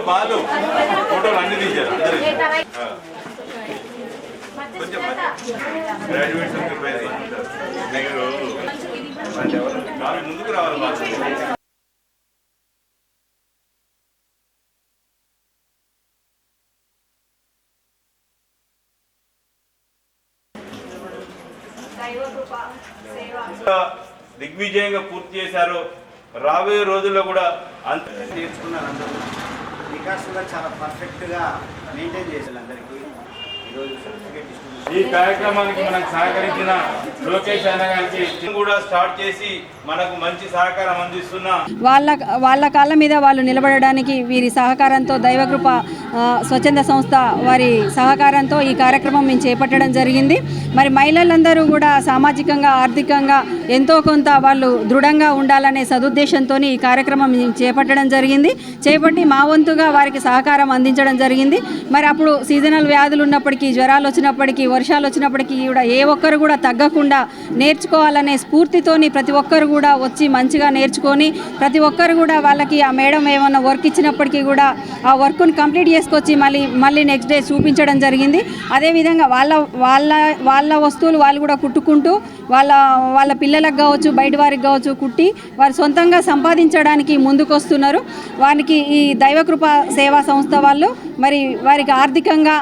బాలు ఫోటోలు అన్ని తీశారు కొంచెం గ్రాడ్యుయేట్స్ ముందుకు రావాలి బాలు. దిగ్విజయంగా పూర్తి చేశారు. రాబోయే రోజుల్లో కూడా అంత నేర్చుకున్నారు. అందరూ వికాస్ కూడా చాలా పర్ఫెక్ట్గా మెయింటైన్ చేశారు. అందరికీ ఈరోజు సర్టిఫికేట్ ఈ కార్యక్రమానికి మనకు సహకరించిన లోకేష్ అన్న గారికి కూడా స్టార్ట్ చేసి మనకు మంచి సహకారం అందిస్తున్న వాళ్ళ కాళ్ళ మీద వాళ్ళు నిలబడడానికి వీరి సహకారంతో దైవకృప స్వచ్ఛంద సంస్థ వారి సహకారంతో ఈ కార్యక్రమం మేము చేపట్టడం జరిగింది. మరి మహిళలందరూ కూడా సామాజికంగా ఆర్థికంగా ఎంతో కొంత వాళ్ళు దృఢంగా ఉండాలనే సదుద్దేశంతో ఈ కార్యక్రమం మేము చేపట్టడం జరిగింది. చేపట్టి మా వంతుగా వారికి సహకారం అందించడం జరిగింది. మరి అప్పుడు సీజనల్ వ్యాధులు ఉన్నప్పటికీ, జ్వరాలు వచ్చినప్పటికీ, వర్షాలు వచ్చినప్పటికీ కూడా ఏ ఒక్కరు కూడా తగ్గకుండా నేర్చుకోవాలనే స్ఫూర్తితోని ప్రతి ఒక్కరు కూడా వచ్చి మంచిగా నేర్చుకొని ప్రతి ఒక్కరు కూడా వాళ్ళకి ఆ మేడం ఏమన్నా వర్క్ ఇచ్చినప్పటికీ కూడా ఆ వర్క్ను కంప్లీట్ చేసుకొచ్చి మళ్ళీ నెక్స్ట్ డే చూపించడం జరిగింది. అదేవిధంగా వాళ్ళ వస్తువులు వాళ్ళు కూడా కుట్టుకుంటూ వాళ్ళ పిల్లలకు కావచ్చు, బయట వారికి కావచ్చు కుట్టి వారు సొంతంగా సంపాదించడానికి ముందుకొస్తున్నారు. వారికి ఈ దైవకృప సేవా సంస్థ వాళ్ళు మరి వారికి ఆర్థికంగా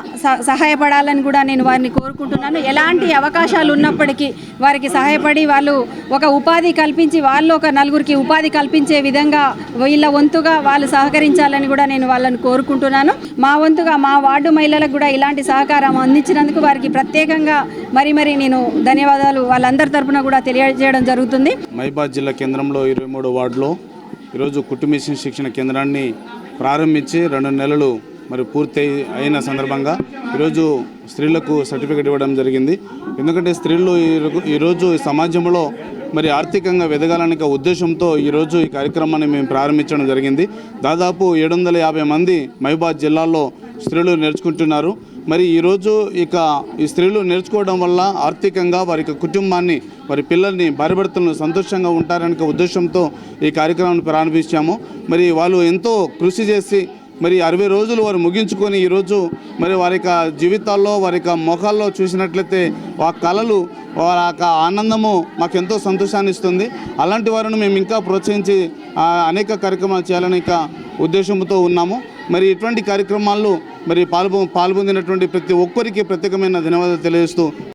సహాయపడాలని కూడా నేను వారిని కోరుకుంటున్నాను. ఎలాంటి అవకాశాలు ఉన్నప్పటికీ వారికి సహాయపడి వాళ్ళు ఒక ఉపాధి కల్పించి వాళ్ళు ఒక నలుగురికి ఉపాధి కల్పించే విధంగా వీళ్ళ వంతుగా వాళ్ళు సహకరించాలని కూడా నేను వాళ్ళని కోరుకుంటున్నాను. మా వంతుగా మా వార్డు మహిళలకు కూడా ఇలాంటి సహకారం అందించినందుకు వారికి ప్రత్యేకంగా మరి నేను ధన్యవాదాలు వాళ్ళందరి తరఫున కూడా తెలియజేయడం జరుగుతుంది. మహిబాద్ జిల్లా కేంద్రంలో 23 వార్డులో ఈరోజు కుట్టు మిషన్ శిక్షణ కేంద్రాన్ని ప్రారంభించి 2 నెలలు మరి పూర్తి అయిన సందర్భంగా ఈరోజు స్త్రీలకు సర్టిఫికేట్ ఇవ్వడం జరిగింది. ఎందుకంటే స్త్రీలు ఈరోజు సమాజంలో మరి ఆర్థికంగా ఎదగాలనే ఉద్దేశంతో ఈరోజు ఈ కార్యక్రమాన్ని మేము ప్రారంభించడం జరిగింది. దాదాపు 750 మంది మహిబాద్ జిల్లాలో స్త్రీలు నేర్చుకుంటున్నారు. మరి ఈరోజు ఈ స్త్రీలు నేర్చుకోవడం వల్ల ఆర్థికంగా వారి కుటుంబాన్ని, వారి పిల్లల్ని, భార్యాభర్తలను సంతోషంగా ఉంటారనే ఉద్దేశంతో ఈ కార్యక్రమాన్ని ప్రారంభించాము. మరి వాళ్ళు ఎంతో కృషి చేసి మరి 60 రోజులు వారు ముగించుకొని ఈరోజు మరి వారి యొక్క జీవితాల్లో, వారి యొక్క ముఖాల్లో చూసినట్లయితే ఆ కళలు, వారి యొక్క ఆనందము మాకు ఎంతో సంతోషాన్ని ఇస్తుంది. అలాంటి వారిని మేము ఇంకా ప్రోత్సహించి అనేక కార్యక్రమాలు చేయాలని ఉద్దేశంతో ఉన్నాము. మరి ఇటువంటి కార్యక్రమాల్లో మరి పాల్పొందినటువంటి ప్రతి ఒక్కరికి ప్రత్యేకమైన ధన్యవాదాలు తెలియజేస్తూ